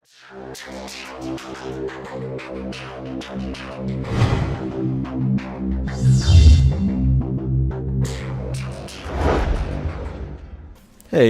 Hey,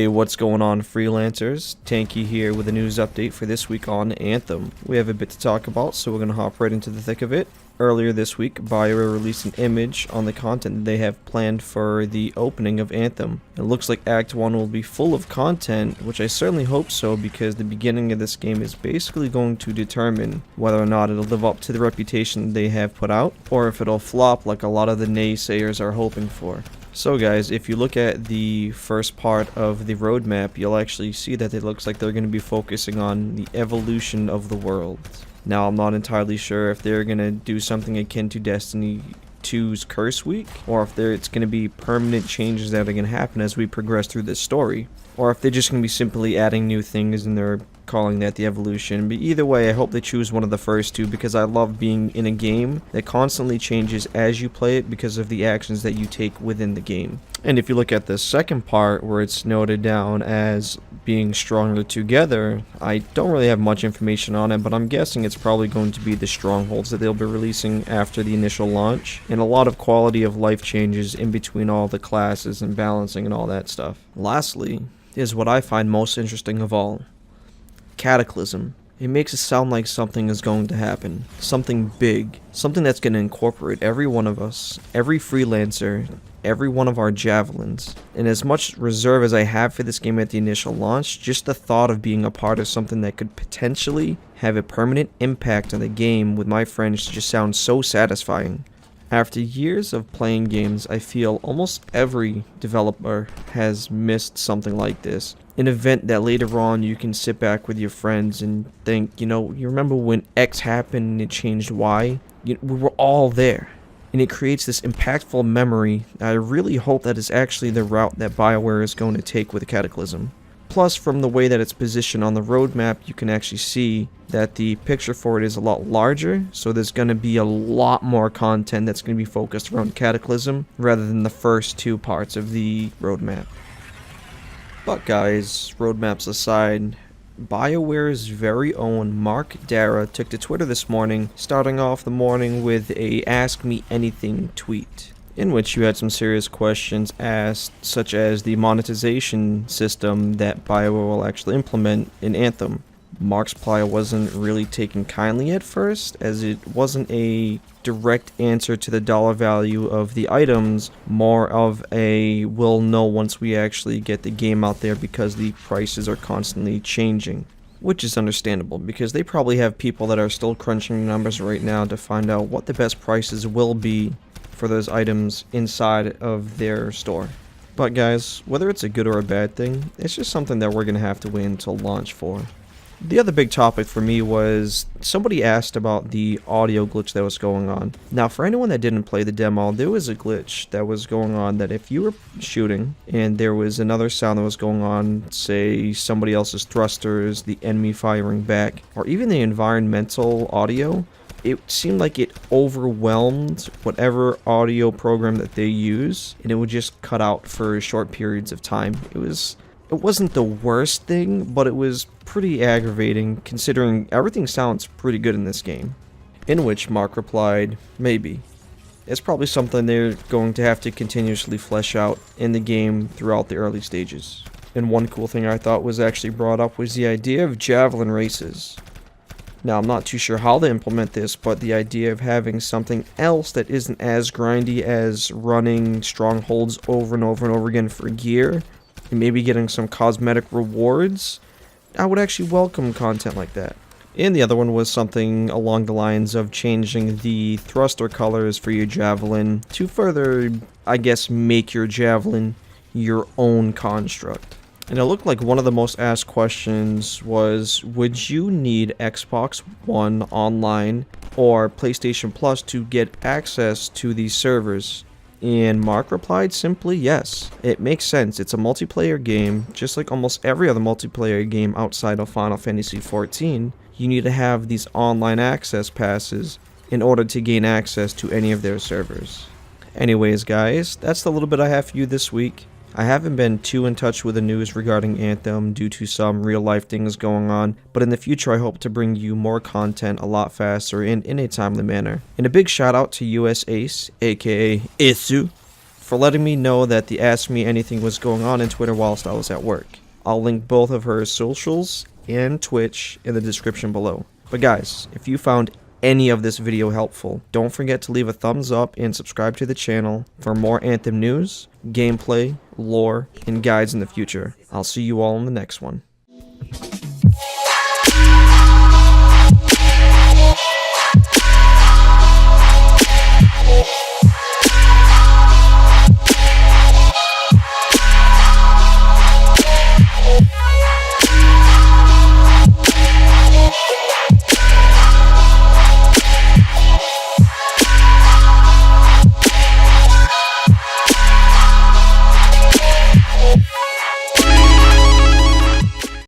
what's going on, freelancers? Tanky here with a news update for this week on Anthem. We have a bit to talk about, so we're going to hop right into the thick of it. Earlier this week, BioWare released an image on the content that they have planned for the opening of Anthem. It looks like Act 1 will be full of content, which I certainly hope so, because the beginning of this game is basically going to determine whether or not it'll live up to the reputation they have put out, or if it'll flop like a lot of the naysayers are hoping for. So guys, if you look at the first part of the roadmap, you'll actually see that it looks like they're going to be focusing on the evolution of the world. Now, I'm not entirely sure if they're going to do something akin to Destiny 2's Curse Week, or if it's going to be permanent changes that are going to happen as we progress through this story, or if they're just going to be simply adding new things and they're calling that the evolution. But either way, I hope they choose one of the first two, because I love being in a game that constantly changes as you play it because of the actions that you take within the game. And if you look at the second part, where it's noted down as being stronger together, I don't really have much information on it, but I'm guessing it's probably going to be the strongholds that they'll be releasing after the initial launch, and a lot of quality of life changes in between all the classes and balancing and all that stuff. Lastly is what I find most interesting of all: Cataclysm. It makes it sound like something is going to happen. Something big. Something that's going to incorporate every one of us, every freelancer, every one of our javelins. And as much reserve as I have for this game at the initial launch, just the thought of being a part of something that could potentially have a permanent impact on the game with my friends just sounds so satisfying. After years of playing games, I feel almost every developer has missed something like this. An event that later on you can sit back with your friends and think, you remember when X happened and it changed Y? We were all there. And it creates this impactful memory. I really hope that is actually the route that BioWare is going to take with Cataclysm. Plus, from the way that it's positioned on the roadmap, you can actually see that the picture for it is a lot larger, so there's going to be a lot more content that's going to be focused around Cataclysm rather than the first two parts of the roadmap. But guys, roadmaps aside, BioWare's very own Mark Darrah took to Twitter this morning, starting off the morning with a Ask Me Anything tweet, in which you had some serious questions asked, such as the monetization system that BioWare will actually implement in Anthem. Mark's reply wasn't really taken kindly at first, as it wasn't a direct answer to the dollar value of the items, more of a we'll know once we actually get the game out there, because the prices are constantly changing. Which is understandable, because they probably have people that are still crunching numbers right now to find out what the best prices will be for those items inside of their store. But guys, whether it's a good or a bad thing, it's just something that we're going to have to wait until launch for. The other big topic for me was somebody asked about the audio glitch that was going on. Now, for anyone that didn't play the demo, there was a glitch that was going on that if you were shooting and there was another sound that was going on, say somebody else's thrusters, the enemy firing back, or even the environmental audio, it seemed like it overwhelmed whatever audio program that they use, and it would just cut out for short periods of time. It wasn't the worst thing, but it was pretty aggravating, considering everything sounds pretty good in this game. In which Mark replied, maybe. It's probably something they're going to have to continuously flesh out in the game throughout the early stages. And one cool thing I thought was actually brought up was the idea of javelin races. Now, I'm not too sure how to implement this, but the idea of having something else that isn't as grindy as running strongholds over and over and over again for gear, and maybe getting some cosmetic rewards, I would actually welcome content like that. And the other one was something along the lines of changing the thruster colors for your javelin to further, I guess, make your javelin your own construct. And it looked like one of the most asked questions was, would you need Xbox One Online or PlayStation Plus to get access to these servers? And Mark replied simply, yes. It makes sense. It's a multiplayer game, just like almost every other multiplayer game outside of Final Fantasy XIV. You need to have these online access passes in order to gain access to any of their servers. Anyways, guys, that's the little bit I have for you this week. I haven't been too in touch with the news regarding Anthem due to some real life things going on, but in the future I hope to bring you more content a lot faster and in a timely manner. And a big shout out to U.S.Ace, aka Isu, for letting me know that the Ask Me Anything was going on Twitter whilst I was at work. I'll link both of her socials and Twitch in the description below. But guys, if you found any of this video helpful, don't forget to leave a thumbs up and subscribe to the channel for more Anthem news, gameplay, lore, and guides in the future. I'll see you all in the next one.